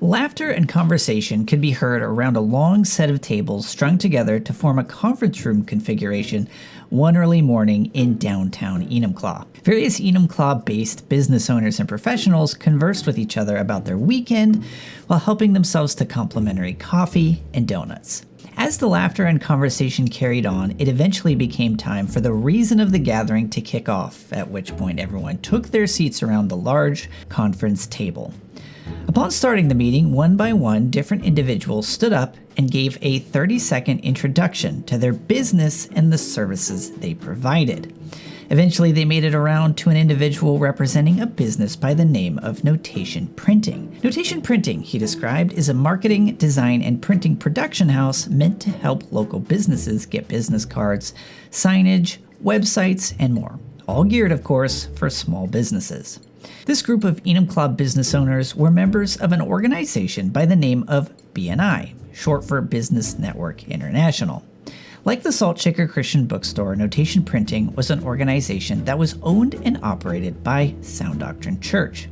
Laughter and conversation can be heard around a long set of tables strung together to form a conference room configuration one early morning in downtown Enumclaw. Various Enumclaw-based business owners and professionals conversed with each other about their weekend while helping themselves to complimentary coffee and donuts. As the laughter and conversation carried on, it eventually became time for the reason of the gathering to kick off, at which point everyone took their seats around the large conference table. Upon starting the meeting, one by one, different individuals stood up and gave a 30-second introduction to their business and the services they provided. Eventually, they made it around to an individual representing a business by the name of Notation Printing. Notation Printing, he described, is a marketing, design, and printing production house meant to help local businesses get business cards, signage, websites, and more. All geared, of course, for small businesses. This group of Enumclaw business owners were members of an organization by the name of BNI, short for Business Network International. Like the Salt Shaker Christian Bookstore, Notation Printing was an organization that was owned and operated by Sound Doctrine Church.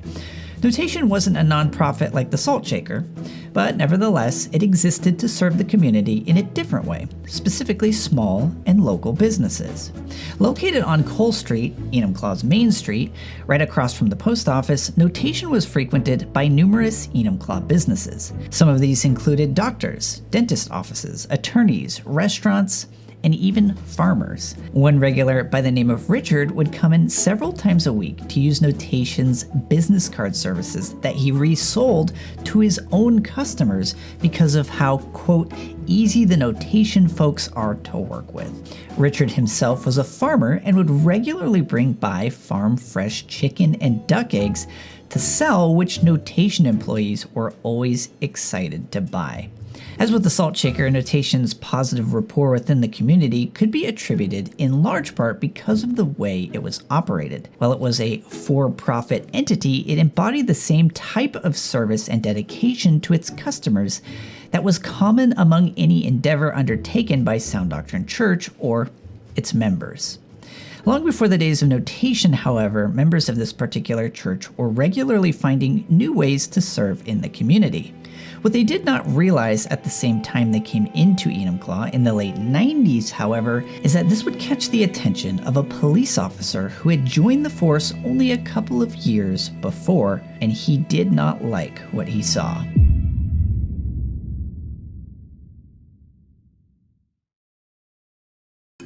Notation wasn't a nonprofit like the Salt Shaker, but nevertheless, it existed to serve the community in a different way, specifically small and local businesses. Located on Cole Street, Enumclaw's main street, right across from the post office, Notation was frequented by numerous Enumclaw businesses. Some of these included doctors, dentist offices, attorneys, restaurants, and even farmers. One regular by the name of Richard would come in several times a week to use Notation's business card services that he resold to his own customers because of how, quote, easy the Notation folks are to work with. Richard himself was a farmer and would regularly bring by farm fresh chicken and duck eggs to sell, which Notation employees were always excited to buy. As with the Salt Shaker, Notation's positive rapport within the community could be attributed in large part because of the way it was operated. While it was a for-profit entity, it embodied the same type of service and dedication to its customers that was common among any endeavor undertaken by Sound Doctrine Church or its members. Long before the days of Notation, however, members of this particular church were regularly finding new ways to serve in the community. What they did not realize at the same time they came into Enumclaw in the late 90s, however, is that this would catch the attention of a police officer who had joined the force only a couple of years before, and he did not like what he saw.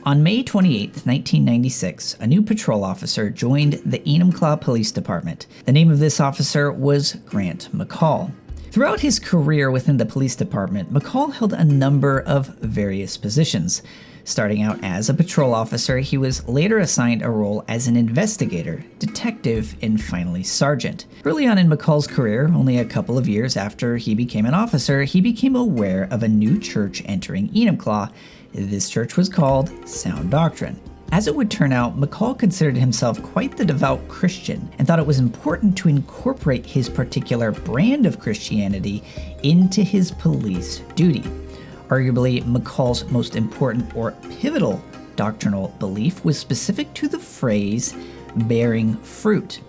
On May 28, 1996, a new patrol officer joined the Enumclaw Police Department. The name of this officer was Grant McCall. Throughout his career within the police department, McCall held a number of various positions. Starting out as a patrol officer, he was later assigned a role as an investigator, detective, and finally sergeant. Early on in McCall's career, only a couple of years after he became an officer, he became aware of a new church entering Enumclaw. This church was called Sound Doctrine. As it would turn out, McCall considered himself quite the devout Christian and thought it was important to incorporate his particular brand of Christianity into his police duty. Arguably, McCall's most important or pivotal doctrinal belief was specific to the phrase, bearing fruit.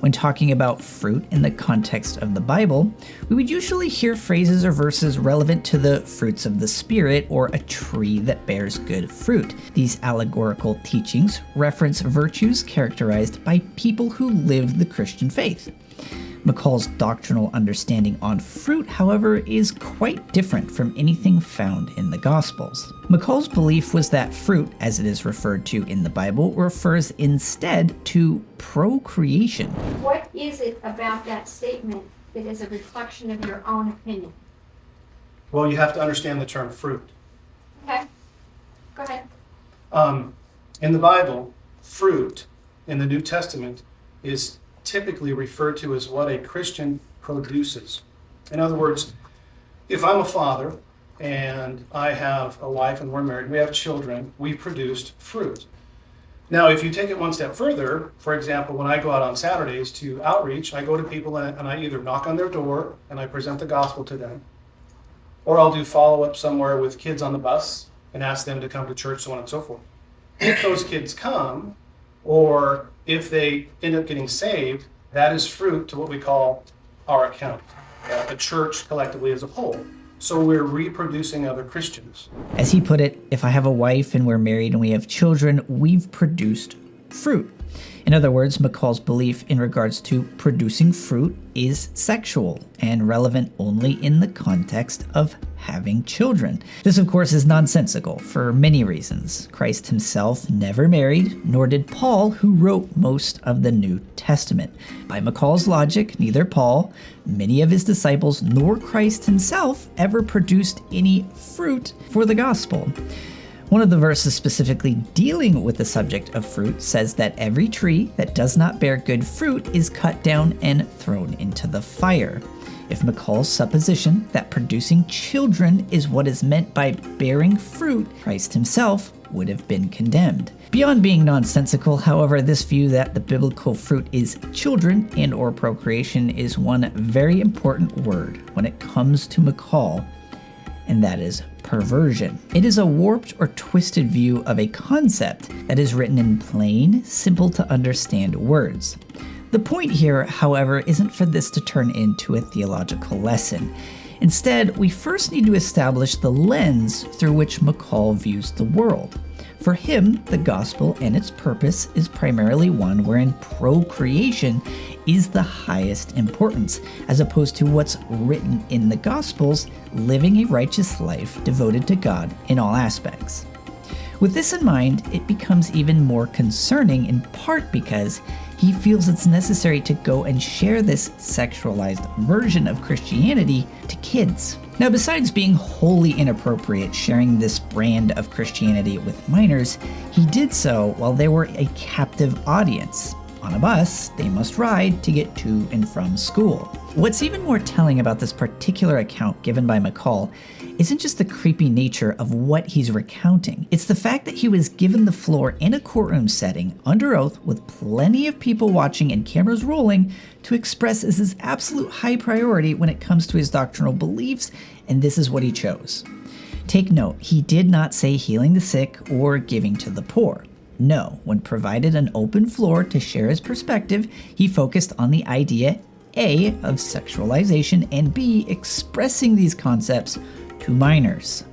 When talking about fruit in the context of the Bible, we would usually hear phrases or verses relevant to the fruits of the Spirit or a tree that bears good fruit. These allegorical teachings reference virtues characterized by people who lived the Christian faith. McCall's doctrinal understanding on fruit, however, is quite different from anything found in the Gospels. McCall's belief was that fruit, as it is referred to in the Bible, refers instead to procreation. What is it about that statement that is a reflection of your own opinion? Well, you have to understand the term fruit. Okay, go ahead. In the Bible, fruit in the New Testament is typically referred to as what a Christian produces. In other words, if I'm a father and I have a wife and we're married, we have children, we've produced fruit. Now, if you take it one step further, for example, when I go out on Saturdays to outreach, I go to people and I either knock on their door and I present the gospel to them, or I'll do follow-up somewhere with kids on the bus and ask them to come to church, so on and so forth. If those kids come, or if they end up getting saved, that is fruit to what we call our account. a church collectively as a whole. So we're reproducing other Christians. As he put it, if I have a wife and we're married and we have children, we've produced fruit. In other words, McCall's belief in regards to producing fruit is sexual and relevant only in the context of having children. This, of course, is nonsensical for many reasons. Christ himself never married, nor did Paul, who wrote most of the New Testament. By McCall's logic, neither Paul, many of his disciples, nor Christ himself ever produced any fruit for the gospel. One of the verses specifically dealing with the subject of fruit says that every tree that does not bear good fruit is cut down and thrown into the fire. If McCall's supposition that producing children is what is meant by bearing fruit, Christ himself would have been condemned. Beyond being nonsensical, however, this view that the biblical fruit is children and or procreation is one very important word when it comes to McCall, and that is perversion. It is a warped or twisted view of a concept that is written in plain, simple to understand words. The point here, however, isn't for this to turn into a theological lesson. Instead, we first need to establish the lens through which McCall views the world. For him, the gospel and its purpose is primarily one wherein procreation is the highest importance, as opposed to what's written in the Gospels, living a righteous life devoted to God in all aspects. With this in mind, it becomes even more concerning in part because he feels it's necessary to go and share this sexualized version of Christianity to kids. Now, besides being wholly inappropriate sharing this brand of Christianity with minors, he did so while they were a captive audience. On a bus they must ride to get to and from school. What's even more telling about this particular account given by McCall isn't just the creepy nature of what he's recounting. It's the fact that he was given the floor in a courtroom setting, under oath, with plenty of people watching and cameras rolling, to express as his absolute high priority when it comes to his doctrinal beliefs, and this is what he chose. Take note, he did not say healing the sick or giving to the poor. No, when provided an open floor to share his perspective, he focused on the idea A, of sexualization, and B, expressing these concepts to minors.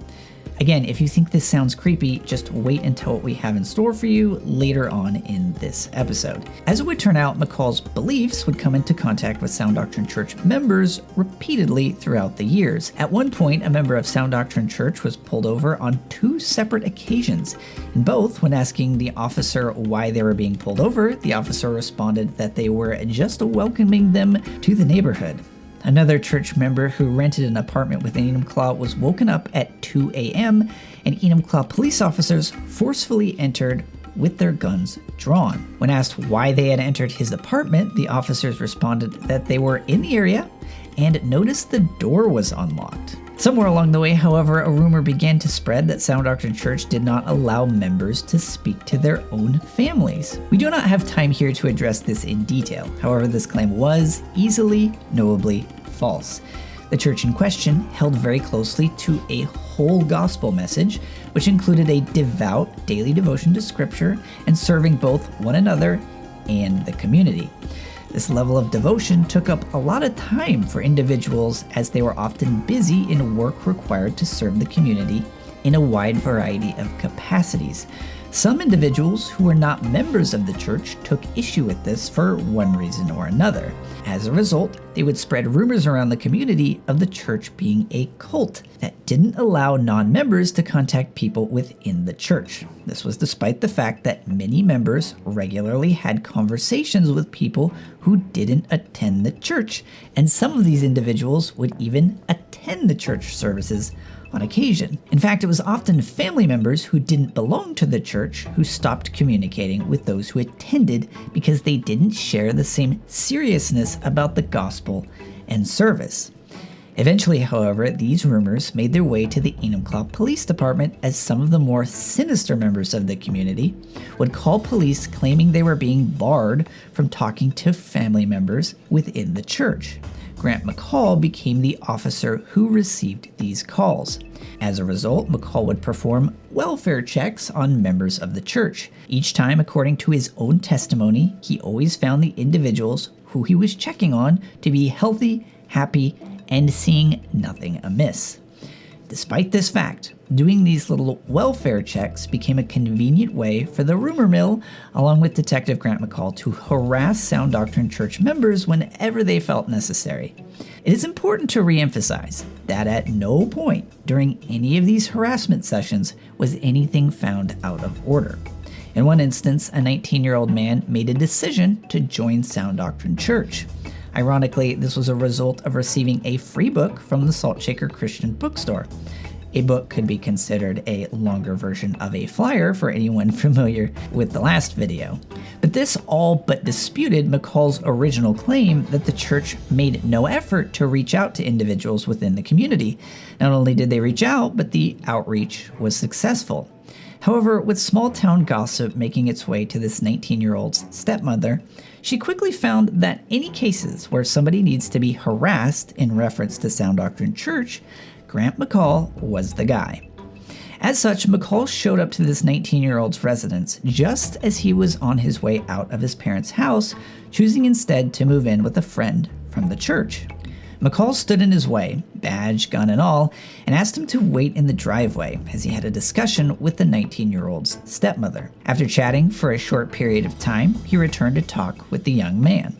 Again, if you think this sounds creepy, just wait until what we have in store for you later on in this episode. As it would turn out, McCall's beliefs would come into contact with Sound Doctrine Church members repeatedly throughout the years. At one point, a member of Sound Doctrine Church was pulled over on 2 separate occasions. In both, when asking the officer why they were being pulled over, the officer responded that they were just welcoming them to the neighborhood. Another church member who rented an apartment with Enumclaw was woken up at 2 a.m. and Enumclaw police officers forcefully entered with their guns drawn. When asked why they had entered his apartment, the officers responded that they were in the area and noticed the door was unlocked. Somewhere along the way, however, a rumor began to spread that Sound Doctrine Church did not allow members to speak to their own families. We do not have time here to address this in detail. However, this claim was easily knowably false. The church in question held very closely to a whole gospel message, which included a devout daily devotion to Scripture and serving both one another and the community. This level of devotion took up a lot of time for individuals, as they were often busy in work required to serve the community in a wide variety of capacities. Some individuals who were not members of the church took issue with this for one reason or another. As a result, they would spread rumors around the community of the church being a cult that didn't allow non-members to contact people within the church. This was despite the fact that many members regularly had conversations with people who didn't attend the church, and some of these individuals would even attend the church services on occasion. In fact, it was often family members who didn't belong to the church who stopped communicating with those who attended because they didn't share the same seriousness about the gospel and service. Eventually, however, these rumors made their way to the Enumclaw Police Department, as some of the more sinister members of the community would call police claiming they were being barred from talking to family members within the church. Grant McCall became the officer who received these calls. As a result, McCall would perform welfare checks on members of the church. Each time, according to his own testimony, he always found the individuals who he was checking on to be healthy, happy, and seeing nothing amiss. Despite this fact, doing these little welfare checks became a convenient way for the rumor mill, along with Detective Grant McCall, to harass Sound Doctrine Church members whenever they felt necessary. It is important to reemphasize that at no point during any of these harassment sessions was anything found out of order. In one instance, a 19-year-old man made a decision to join Sound Doctrine Church. Ironically, this was a result of receiving a free book from the Salt Shaker Christian bookstore. A book could be considered a longer version of a flyer for anyone familiar with the last video. But this all but disputed McCall's original claim that the church made no effort to reach out to individuals within the community. Not only did they reach out, but the outreach was successful. However, with small-town gossip making its way to this 19-year-old's stepmother, she quickly found that any cases where somebody needs to be harassed in reference to Sound Doctrine Church, Grant McCall was the guy. As such, McCall showed up to this 19-year-old's residence just as he was on his way out of his parents' house, choosing instead to move in with a friend from the church. McCall stood in his way, badge, gun, and all, and asked him to wait in the driveway as he had a discussion with the 19-year-old's stepmother. After chatting for a short period of time, he returned to talk with the young man.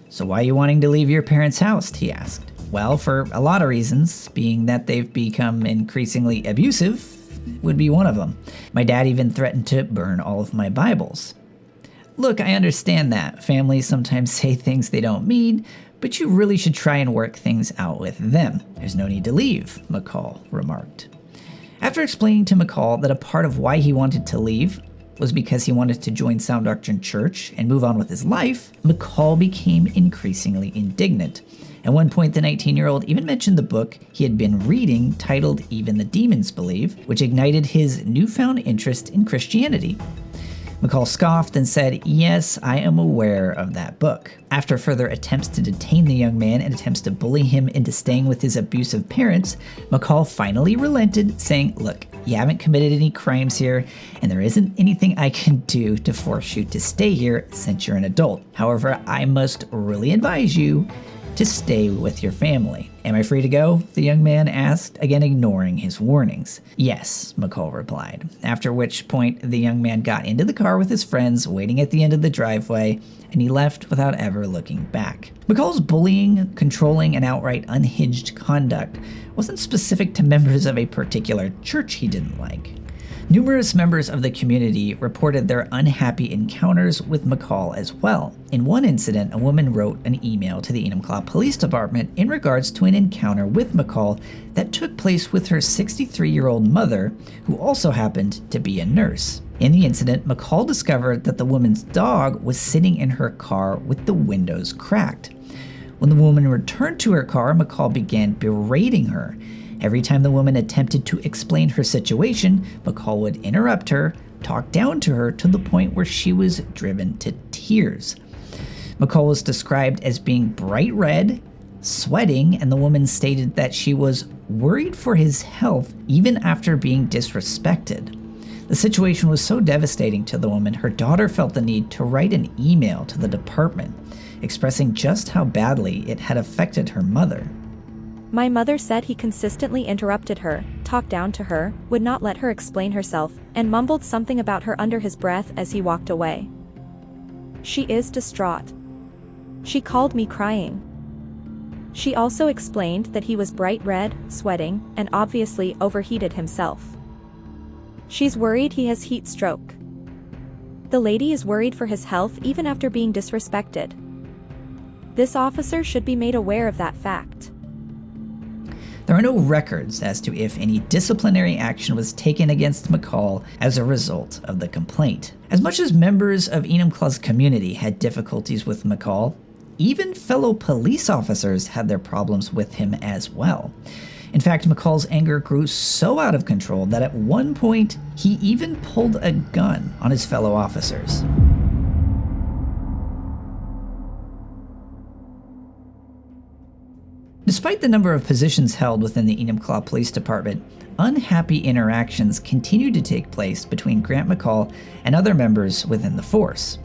"So why are you wanting to leave your parents' house?" he asked. "Well, for a lot of reasons, being that they've become increasingly abusive would be one of them. My dad even threatened to burn all of my Bibles." "Look, I understand that. Families sometimes say things they don't mean, but you really should try and work things out with them. There's no need to leave," McCall remarked. After explaining to McCall that a part of why he wanted to leave was because he wanted to join Sound Doctrine Church and move on with his life, McCall became increasingly indignant. At one point, the 19-year-old even mentioned the book he had been reading titled Even the Demons Believe, which ignited his newfound interest in Christianity. McCall scoffed and said, "Yes, I am aware of that book." After further attempts to detain the young man and attempts to bully him into staying with his abusive parents, McCall finally relented, saying, "Look, you haven't committed any crimes here, and there isn't anything I can do to force you to stay here since you're an adult. However, I must really advise you to stay with your family." "Am I free to go?" the young man asked, again ignoring his warnings. "Yes," McCall replied, after which point the young man got into the car with his friends waiting at the end of the driveway, and he left without ever looking back. McCall's bullying, controlling, and outright unhinged conduct wasn't specific to members of a particular church he didn't like. Numerous members of the community reported their unhappy encounters with McCall as well. In one incident, a woman wrote an email to the Enumclaw Police Department in regards to an encounter with McCall that took place with her 63-year-old mother, who also happened to be a nurse. In the incident, McCall discovered that the woman's dog was sitting in her car with the windows cracked. When the woman returned to her car, McCall began berating her. Every time the woman attempted to explain her situation, McCall would interrupt her, talk down to her to the point where she was driven to tears. McCall was described as being bright red, sweating, and the woman stated that she was worried for his health even after being disrespected. The situation was so devastating to the woman, her daughter felt the need to write an email to the department, expressing just how badly it had affected her mother. "My mother said he consistently interrupted her, talked down to her, would not let her explain herself, and mumbled something about her under his breath as he walked away. She is distraught. She called me crying. She also explained that he was bright red, sweating, and obviously overheated himself. She's worried he has heat stroke. The lady is worried for his health even after being disrespected. This officer should be made aware of that fact." There are no records as to if any disciplinary action was taken against McCall as a result of the complaint. As much as members of Enumclaw's community had difficulties with McCall, even fellow police officers had their problems with him as well. In fact, McCall's anger grew so out of control that at one point, he even pulled a gun on his fellow officers. Despite the number of positions held within the Enumclaw Police Department, unhappy interactions continued to take place between Grant McCall and other members within the force.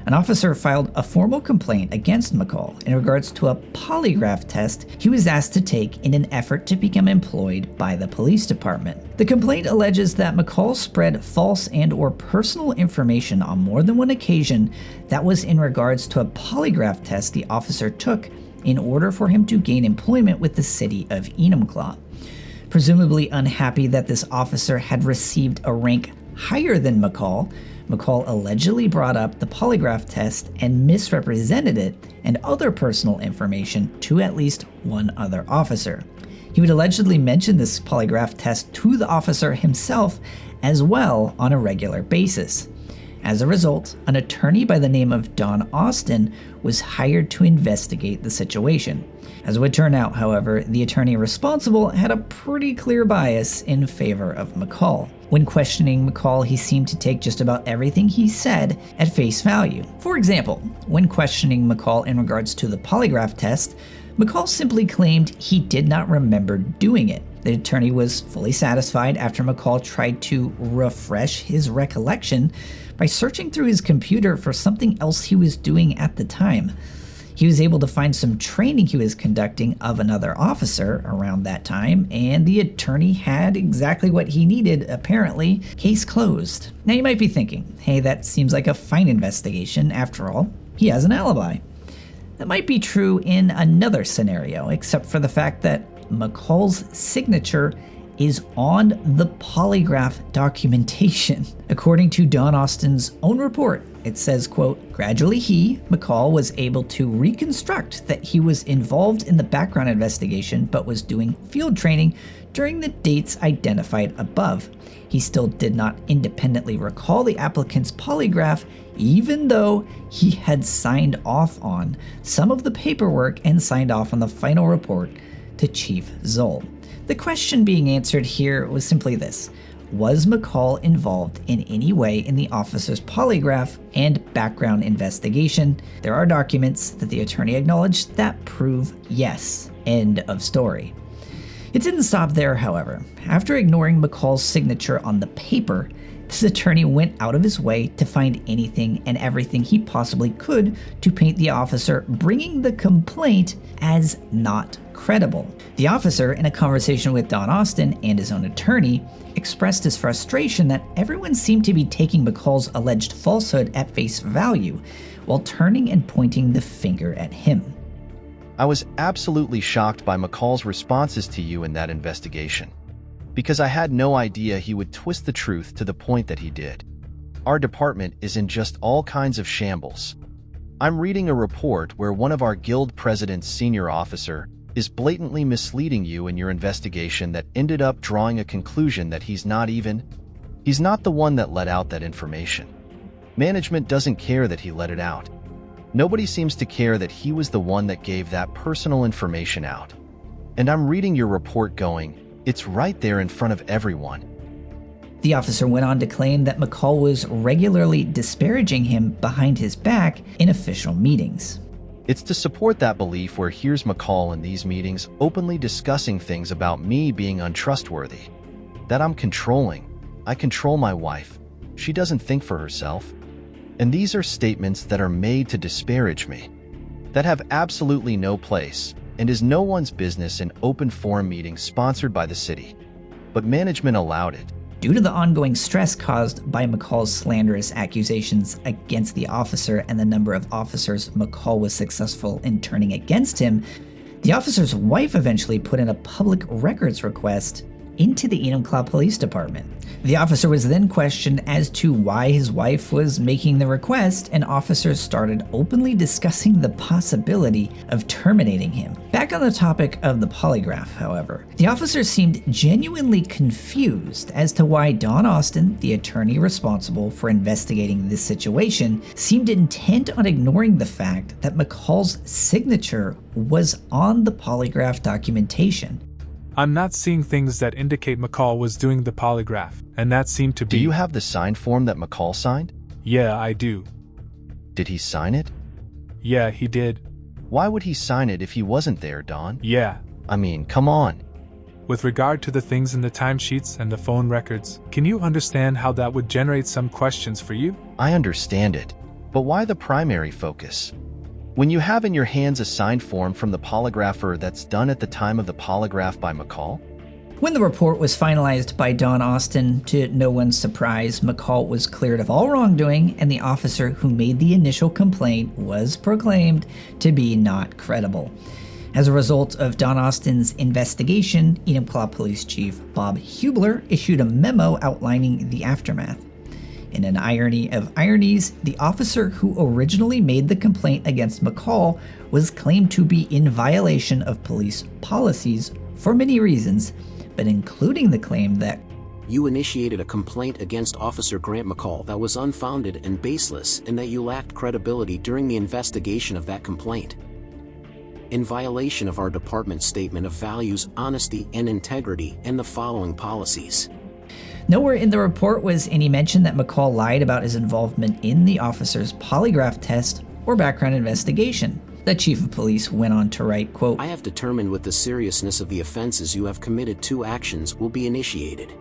An officer filed a formal complaint against McCall in regards to a polygraph test he was asked to take in an effort to become employed by the police department. The complaint alleges that McCall spread false and/or personal information on more than one occasion that was in regards to a polygraph test the officer took in order for him to gain employment with the city of Enumclaw. Presumably unhappy that this officer had received a rank higher than McCall allegedly brought up the polygraph test and misrepresented it and other personal information to at least one other officer. He would allegedly mention this polygraph test to the officer himself as well on a regular basis. As a result, an attorney by the name of Don Austin was hired to investigate the situation. As it would turn out, however, the attorney responsible had a pretty clear bias in favor of McCall. When questioning McCall, he seemed to take just about everything he said at face value. For example, when questioning McCall in regards to the polygraph test, McCall simply claimed he did not remember doing it. The attorney was fully satisfied after McCall tried to refresh his recollection by searching through his computer for something else he was doing at the time. He was able to find some training he was conducting of another officer around that time, and the attorney had exactly what he needed, apparently. Case closed. Now you might be thinking, hey, that seems like a fine investigation. After all, he has an alibi. That might be true in another scenario, except for the fact that McCall's signature is on the polygraph documentation. According to Don Austin's own report, it says, quote, gradually McCall was able to reconstruct that he was involved in the background investigation but was doing field training during the dates identified above. He still did not independently recall the applicant's polygraph, even though he had signed off on some of the paperwork and signed off on the final report to Chief Zoll. The question being answered here was simply this: was McCall involved in any way in the officer's polygraph and background investigation? There are documents that the attorney acknowledged that prove yes. End of story. It didn't stop there, however. After ignoring McCall's signature on the paper, this attorney went out of his way to find anything and everything he possibly could to paint the officer bringing the complaint as not credible. The officer, in a conversation with Don Austin and his own attorney, expressed his frustration that everyone seemed to be taking McCall's alleged falsehood at face value, while turning and pointing the finger at him. I was absolutely shocked by McCall's responses to you in that investigation, because I had no idea he would twist the truth to the point that he did. Our department is in just all kinds of shambles. I'm reading a report where one of our guild president's senior officer is blatantly misleading you in your investigation that ended up drawing a conclusion that he's not the one that let out that information. Management doesn't care that he let it out. Nobody seems to care that he was the one that gave that personal information out. And I'm reading your report going, it's right there in front of everyone. The officer went on to claim that McCall was regularly disparaging him behind his back in official meetings. It's to support that belief where here's McCall in these meetings openly discussing things about me being untrustworthy, that I'm controlling. I control my wife. She doesn't think for herself. And these are statements that are made to disparage me, that have absolutely no place and is no one's business in open forum meetings sponsored by the city. But management allowed it. Due to the ongoing stress caused by McCall's slanderous accusations against the officer and the number of officers McCall was successful in turning against him, the officer's wife eventually put in a public records request into the Enumclaw Police Department. The officer was then questioned as to why his wife was making the request, and officers started openly discussing the possibility of terminating him. Back on the topic of the polygraph, however, the officer seemed genuinely confused as to why Don Austin, the attorney responsible for investigating this situation, seemed intent on ignoring the fact that McCall's signature was on the polygraph documentation. I'm not seeing things that indicate McCall was doing the polygraph, and that seemed to be... Do you have the signed form that McCall signed? Yeah, I do. Did he sign it? Yeah, he did. Why would he sign it if he wasn't there, Don? Yeah. I mean, come on. With regard to the things in the timesheets and the phone records, can you understand how that would generate some questions for you? I understand it. But why the primary focus? When you have in your hands a signed form from the polygrapher that's done at the time of the polygraph by McCall? When the report was finalized by Don Austin, to no one's surprise, McCall was cleared of all wrongdoing, and the officer who made the initial complaint was proclaimed to be not credible. As a result of Don Austin's investigation, Enumclaw Police Chief Bob Hubler issued a memo outlining the aftermath. In an irony of ironies, the officer who originally made the complaint against McCall was claimed to be in violation of police policies for many reasons, but including the claim that you initiated a complaint against Officer Grant McCall that was unfounded and baseless, and that you lacked credibility during the investigation of that complaint. In violation of our department's statement of values, honesty, and integrity, and the following policies. Nowhere in the report was any mention that McCall lied about his involvement in the officer's polygraph test or background investigation. The chief of police went on to write, quote, I have determined with the seriousness of the offenses you have committed 2 actions will be initiated.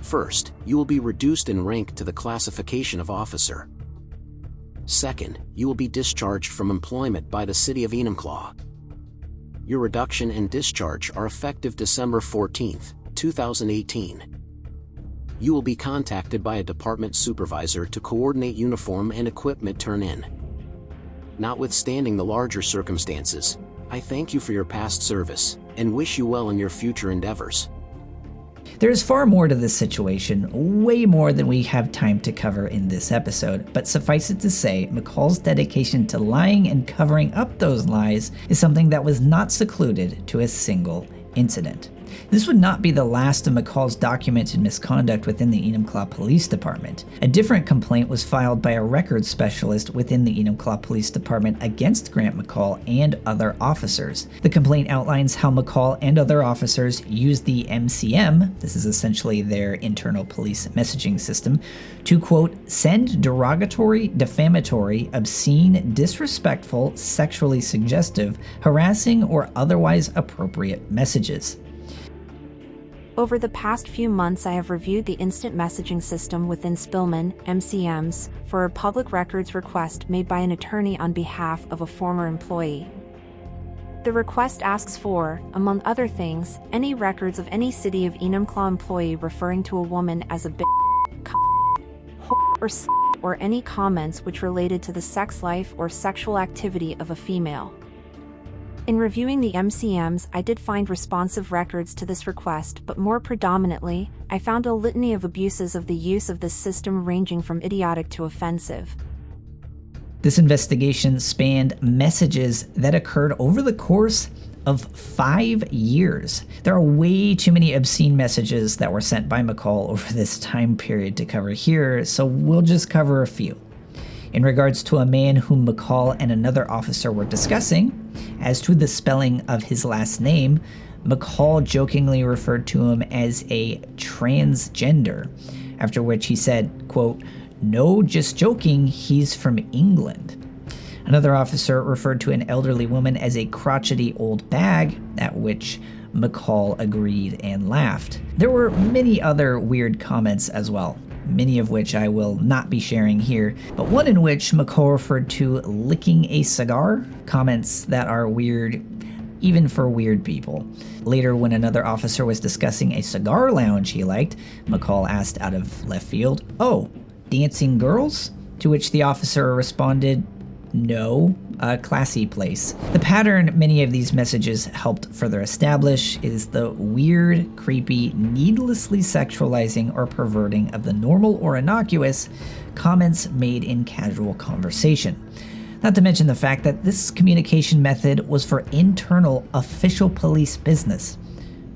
First, you will be reduced in rank to the classification of officer. Second, you will be discharged from employment by the city of Enumclaw. Your reduction and discharge are effective December 14, 2018. You will be contacted by a department supervisor to coordinate uniform and equipment turn-in. Notwithstanding the larger circumstances, I thank you for your past service, and wish you well in your future endeavors. There is far more to this situation, way more than we have time to cover in this episode, but suffice it to say, McCall's dedication to lying and covering up those lies is something that was not secluded to a single incident. This would not be the last of McCall's documented misconduct within the Enumclaw Police Department. A different complaint was filed by a records specialist within the Enumclaw Police Department against Grant McCall and other officers. The complaint outlines how McCall and other officers used the MCM, this is essentially their internal police messaging system, to, quote, send derogatory, defamatory, obscene, disrespectful, sexually suggestive, harassing, or otherwise appropriate messages. Over the past few months, I have reviewed the instant messaging system within Spillman, MCMs, for a public records request made by an attorney on behalf of a former employee. The request asks for, among other things, any records of any city of Enumclaw employee referring to a woman as a bitch, or any comments which related to the sex life or sexual activity of a female. In reviewing the MCMs, I did find responsive records to this request, but more predominantly, I found a litany of abuses of the use of this system ranging from idiotic to offensive. This investigation spanned messages that occurred over the course of 5 years. There are way too many obscene messages that were sent by McCall over this time period to cover here, so we'll just cover a few. In regards to a man whom McCall and another officer were discussing, as to the spelling of his last name, McCall jokingly referred to him as a transgender, after which he said, quote, no, just joking, he's from England. Another officer referred to an elderly woman as a crotchety old bag, at which McCall agreed and laughed. There were many other weird comments as well, many of which I will not be sharing here, but one in which McCall referred to licking a cigar, comments that are weird even for weird people. Later, when another officer was discussing a cigar lounge he liked, McCall asked out of left field, oh, dancing girls? To which the officer responded, no, a classy place. The pattern many of these messages helped further establish is the weird, creepy, needlessly sexualizing or perverting of the normal or innocuous comments made in casual conversation. Not to mention the fact that this communication method was for internal official police business.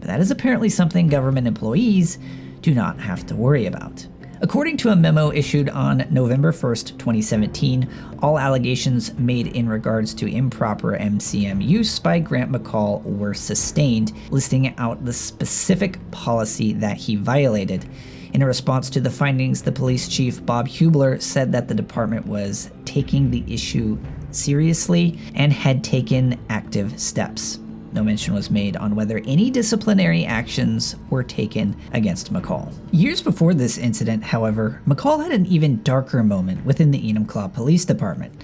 But that is apparently something government employees do not have to worry about. According to a memo issued on November 1st, 2017, all allegations made in regards to improper MCM use by Grant McCall were sustained, listing out the specific policy that he violated. In a response to the findings, the police chief, Bob Hubler, said that the department was taking the issue seriously and had taken active steps. No mention was made on whether any disciplinary actions were taken against McCall. Years before this incident, however, McCall had an even darker moment within the Enumclaw Police Department.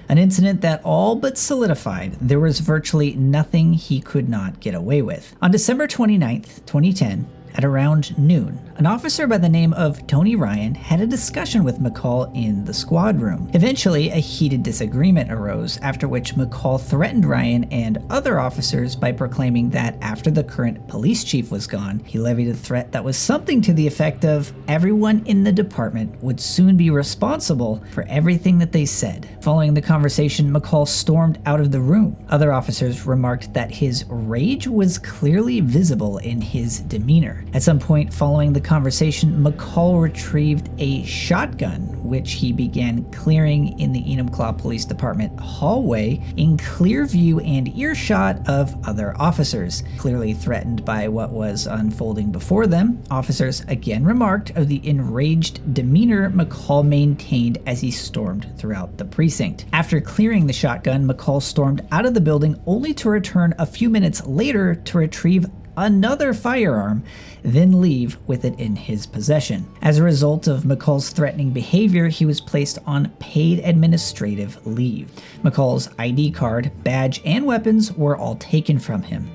An incident that all but solidified there was virtually nothing he could not get away with. On December 29th, 2010, at around noon, an officer by the name of Tony Ryan had a discussion with McCall in the squad room. Eventually, a heated disagreement arose, after which McCall threatened Ryan and other officers by proclaiming that after the current police chief was gone, he levied a threat that was something to the effect of everyone in the department would soon be responsible for everything that they said. Following the conversation, McCall stormed out of the room. Other officers remarked that his rage was clearly visible in his demeanor. At some point following the conversation, McCall retrieved a shotgun, which he began clearing in the Enumclaw Police Department hallway in clear view and earshot of other officers. Clearly threatened by what was unfolding before them, officers again remarked of the enraged demeanor McCall maintained as he stormed throughout the precinct. After clearing the shotgun, McCall stormed out of the building only to return a few minutes later to retrieve another firearm, then leave with it in his possession. As a result of McCall's threatening behavior, he was placed on paid administrative leave. McCall's ID card, badge, and weapons were all taken from him.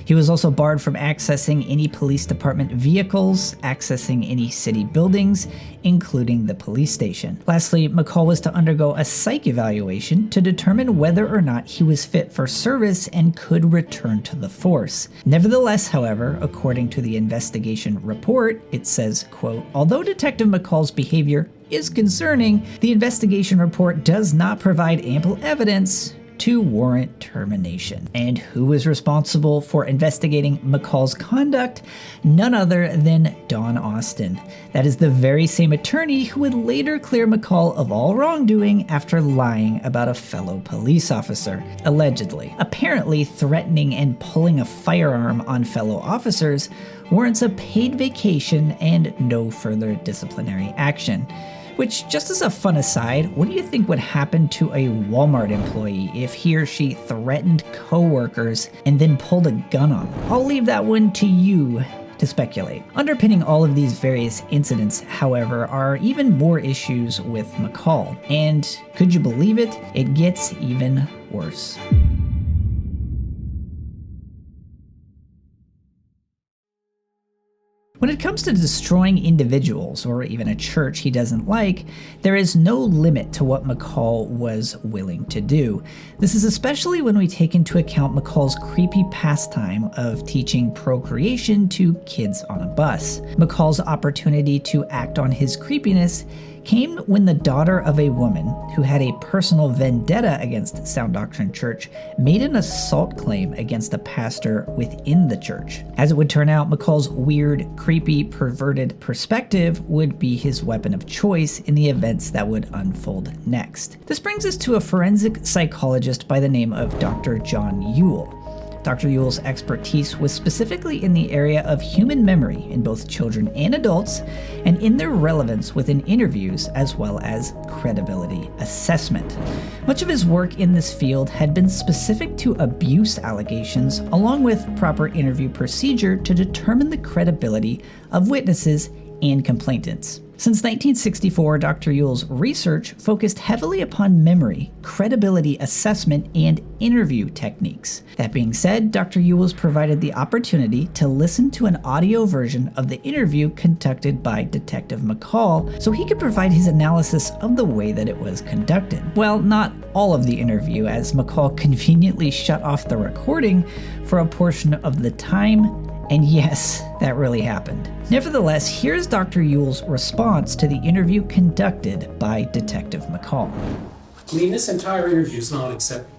He was also barred from accessing any police department vehicles, accessing any city buildings, including the police station. Lastly, McCall was to undergo a psych evaluation to determine whether or not he was fit for service and could return to the force. Nevertheless, however, according to the investigation report, it says, quote, "Although Detective McCall's behavior is concerning, the investigation report does not provide ample evidence to warrant termination." And who was responsible for investigating McCall's conduct? None other than Don Austin. That is the very same attorney who would later clear McCall of all wrongdoing after lying about a fellow police officer, allegedly. Apparently, threatening and pulling a firearm on fellow officers warrants a paid vacation and no further disciplinary action. Which, just as a fun aside, what do you think would happen to a Walmart employee if he or she threatened coworkers and then pulled a gun on them? I'll leave that one to you to speculate. Underpinning all of these various incidents, however, are even more issues with McCall. And could you believe it? It gets even worse. When it comes to destroying individuals, or even a church he doesn't like, there is no limit to what McCall was willing to do. This is especially when we take into account McCall's creepy pastime of teaching procreation to kids on a bus. McCall's opportunity to act on his creepiness came when the daughter of a woman who had a personal vendetta against Sound Doctrine Church made an assault claim against a pastor within the church. As it would turn out, McCall's weird, creepy, perverted perspective would be his weapon of choice in the events that would unfold next. This brings us to a forensic psychologist by the name of Dr. John Ewell. Dr. Ewell's expertise was specifically in the area of human memory in both children and adults, and in their relevance within interviews as well as credibility assessment. Much of his work in this field had been specific to abuse allegations, along with proper interview procedure to determine the credibility of witnesses and complainants. Since 1964, Dr. Ewell's research focused heavily upon memory, credibility assessment, and interview techniques. That being said, Dr. Ewell's provided the opportunity to listen to an audio version of the interview conducted by Detective McCall so he could provide his analysis of the way that it was conducted. Well, not all of the interview, as McCall conveniently shut off the recording for a portion of the time. And yes, that really happened. Nevertheless, here's Dr. Ewell's response to the interview conducted by Detective McCall. I mean, this entire interview is not acceptable.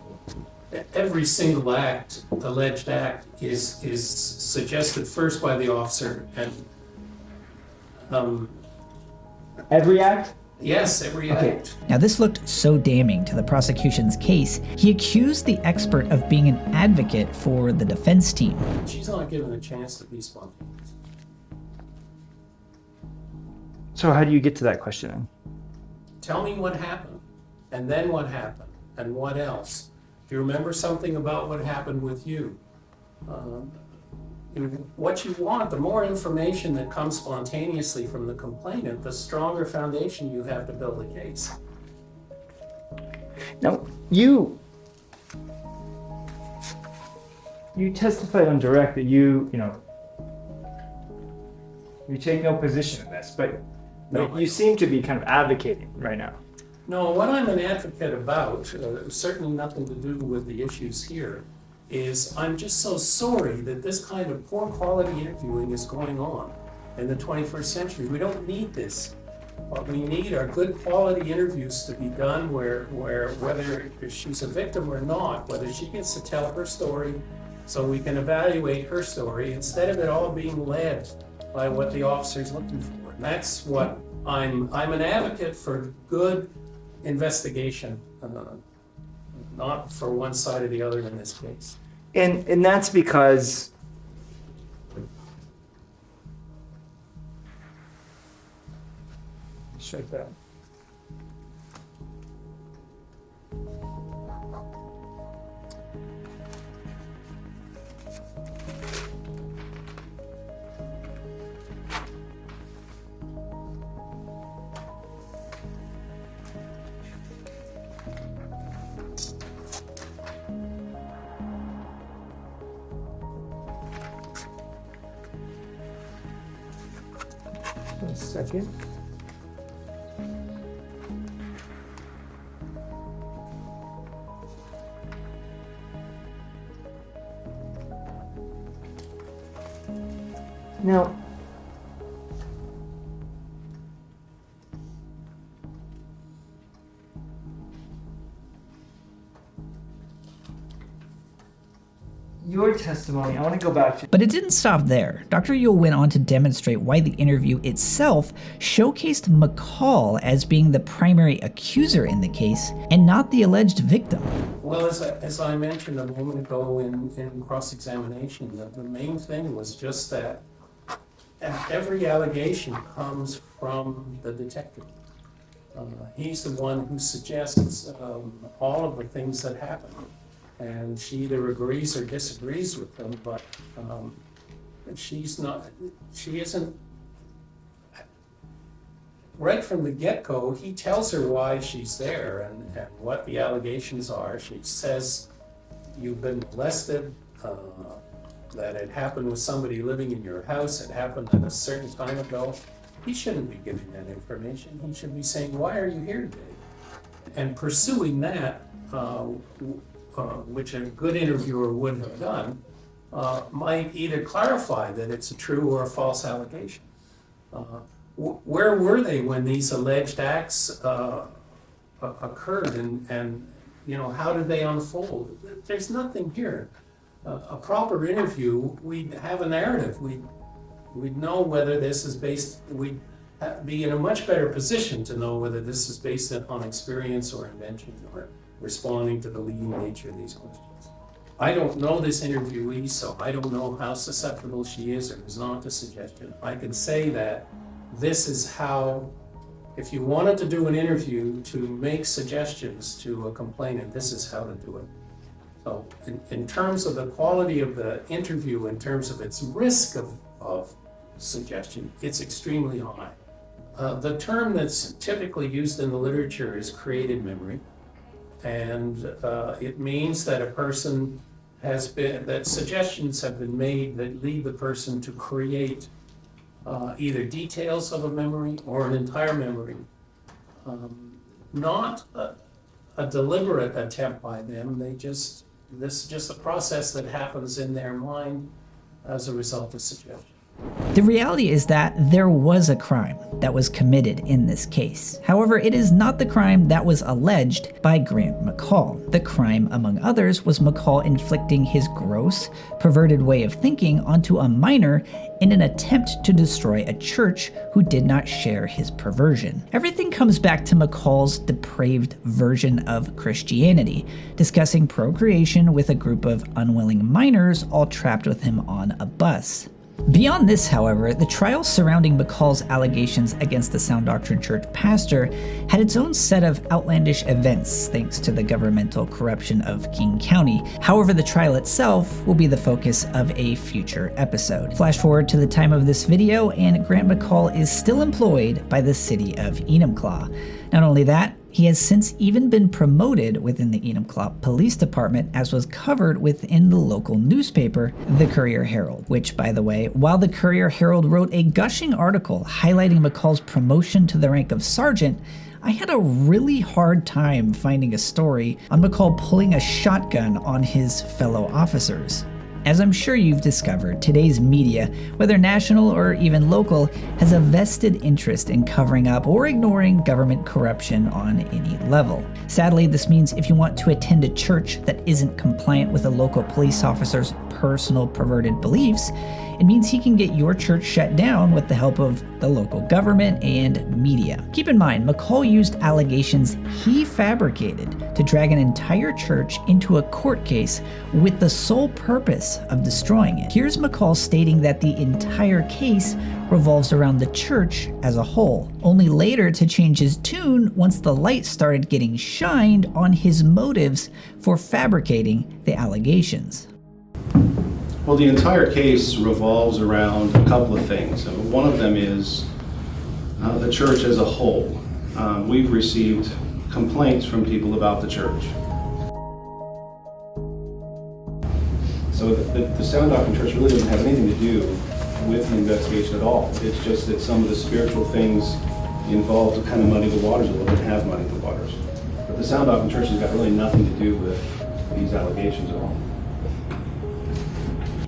Every single alleged act, is suggested first by the officer, and Every act? Yes, every act. Now this looked so damning to the prosecution's case, he accused the expert of being an advocate for the defense team. She's not given a chance to be spontaneous. So how do you get to that question? Tell me what happened, and then what happened, and what else. Do you remember something about what happened with you? What you want, the more information that comes spontaneously from the complainant, the stronger foundation you have to build a case. Now, you testified on direct that you take no position in this, but No, you seem to be kind of advocating right now. No, what I'm an advocate about, certainly nothing to do with the issues here, is I'm just so sorry that this kind of poor quality interviewing is going on in the 21st century. We don't need this. What we need are good quality interviews to be done where whether she's a victim or not, whether she gets to tell her story so we can evaluate her story instead of it all being led by what the officer's looking for. And that's what I'm an advocate for good investigation, not for one side or the other in this case. And that's because strike that. A second. Now, your testimony, I want to go back to. But it didn't stop there. Dr. Yule went on to demonstrate why the interview itself showcased McCall as being the primary accuser in the case and not the alleged victim. Well, as I mentioned a moment ago in cross-examination, the main thing was just that every allegation comes from the detective. He's the one who suggests all of the things that happen. And she either agrees or disagrees with them, but she isn't, right from the get-go, he tells her why she's there and what the allegations are. She says, you've been molested, that it happened with somebody living in your house, it happened at a certain time ago. He shouldn't be giving that information. He should be saying, why are you here today? And pursuing that, which a good interviewer would have done, might either clarify that it's a true or a false allegation. Where were they when these alleged acts occurred, and how did they unfold? There's nothing here. A proper interview, we'd have a narrative. We'd know whether this is based. We'd be in a much better position to know whether this is based on experience or invention or responding to the leading nature of these questions. I don't know this interviewee, so I don't know how susceptible she is or is not to suggestion. I can say that this is how, if you wanted to do an interview to make suggestions to a complainant, this is how to do it. So in terms of the quality of the interview, in terms of its risk of suggestion, it's extremely high. The term that's typically used in the literature is created memory. And it means that a person that suggestions have been made that lead the person to create either details of a memory or an entire memory. Not a deliberate attempt by them, this is just a process that happens in their mind as a result of suggestion. The reality is that there was a crime that was committed in this case. However, it is not the crime that was alleged by Grant McCall. The crime, among others, was McCall inflicting his gross, perverted way of thinking onto a minor in an attempt to destroy a church who did not share his perversion. Everything comes back to McCall's depraved version of Christianity, discussing procreation with a group of unwilling minors all trapped with him on a bus. Beyond this, however, the trial surrounding McCall's allegations against the Sound Doctrine Church pastor had its own set of outlandish events thanks to the governmental corruption of King County. However, the trial itself will be the focus of a future episode. Flash forward to the time of this video, and Grant McCall is still employed by the city of Enumclaw. Not only that, he has since even been promoted within the Enumclaw Police Department, as was covered within the local newspaper, the Courier-Herald, which, by the way, while the Courier-Herald wrote a gushing article highlighting McCall's promotion to the rank of sergeant, I had a really hard time finding a story on McCall pulling a shotgun on his fellow officers. As I'm sure you've discovered, today's media, whether national or even local, has a vested interest in covering up or ignoring government corruption on any level. Sadly, this means if you want to attend a church that isn't compliant with a local police officer's personal perverted beliefs, it means he can get your church shut down with the help of the local government and media. Keep in mind, McCall used allegations he fabricated to drag an entire church into a court case with the sole purpose of destroying it. Here's McCall stating that the entire case revolves around the church as a whole, only later to change his tune once the light started getting shined on his motives for fabricating the allegations. Well, the entire case revolves around a couple of things. One of them is the church as a whole. We've received complaints from people about the church. So the Sound Doctrine Church really doesn't have anything to do with the investigation at all. It's just that some of the spiritual things involved to kind of muddy the waters a little bit, have muddied the waters. But the Sound Doctrine Church has got really nothing to do with these allegations at all.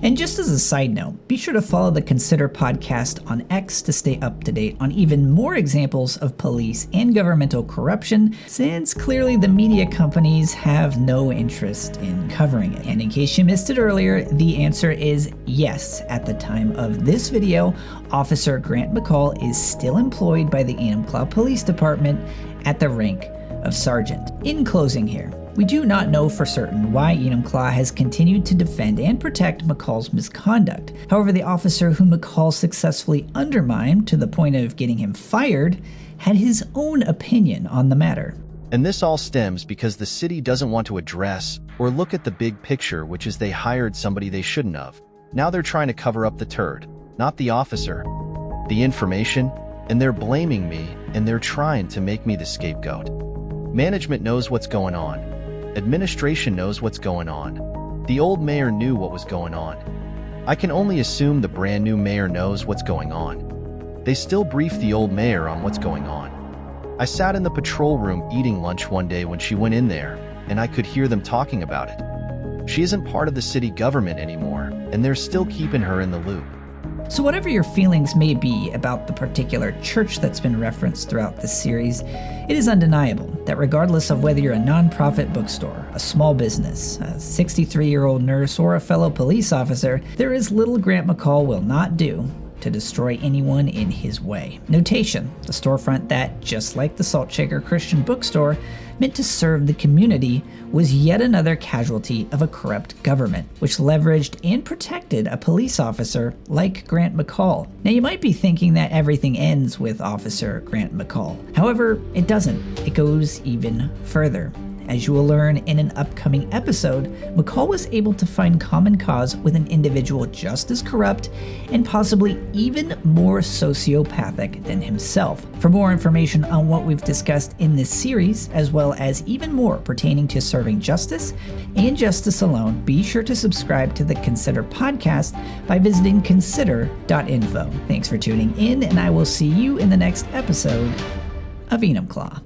And just as a side note, be sure to follow the Consider podcast on X to stay up to date on even more examples of police and governmental corruption, since clearly the media companies have no interest in covering it. And in case you missed it earlier, the answer is yes. At the time of this video, Officer Grant McCall is still employed by the Enumclaw Police Department at the rank of sergeant. In closing here, we do not know for certain why Enumclaw has continued to defend and protect McCall's misconduct. However, the officer whom McCall successfully undermined to the point of getting him fired had his own opinion on the matter. And this all stems because the city doesn't want to address or look at the big picture, which is they hired somebody they shouldn't have. Now they're trying to cover up the turd, not the officer, the information, and they're blaming me, and they're trying to make me the scapegoat. Management knows what's going on. Administration knows what's going on. The old mayor knew what was going on. I can only assume the brand new mayor knows what's going on. They still brief the old mayor on what's going on. I sat in the patrol room eating lunch one day when she went in there, and I could hear them talking about it. She isn't part of the city government anymore, and they're still keeping her in the loop. So whatever your feelings may be about the particular church that's been referenced throughout this series, it is undeniable that regardless of whether you're a nonprofit bookstore, a small business, a 63-year-old nurse, or a fellow police officer, there is little Grant McCall will not do to destroy anyone in his way. Notation: the storefront that, just like the Salt Shaker Christian bookstore, meant to serve the community, was yet another casualty of a corrupt government, which leveraged and protected a police officer like Grant McCall. Now you might be thinking that everything ends with Officer Grant McCall. However, it doesn't. It goes even further. As you will learn in an upcoming episode, McCall was able to find common cause with an individual just as corrupt and possibly even more sociopathic than himself. For more information on what we've discussed in this series, as well as even more pertaining to serving justice and justice alone, be sure to subscribe to the Consider podcast by visiting consider.info. Thanks for tuning in, and I will see you in the next episode of Enumclaw.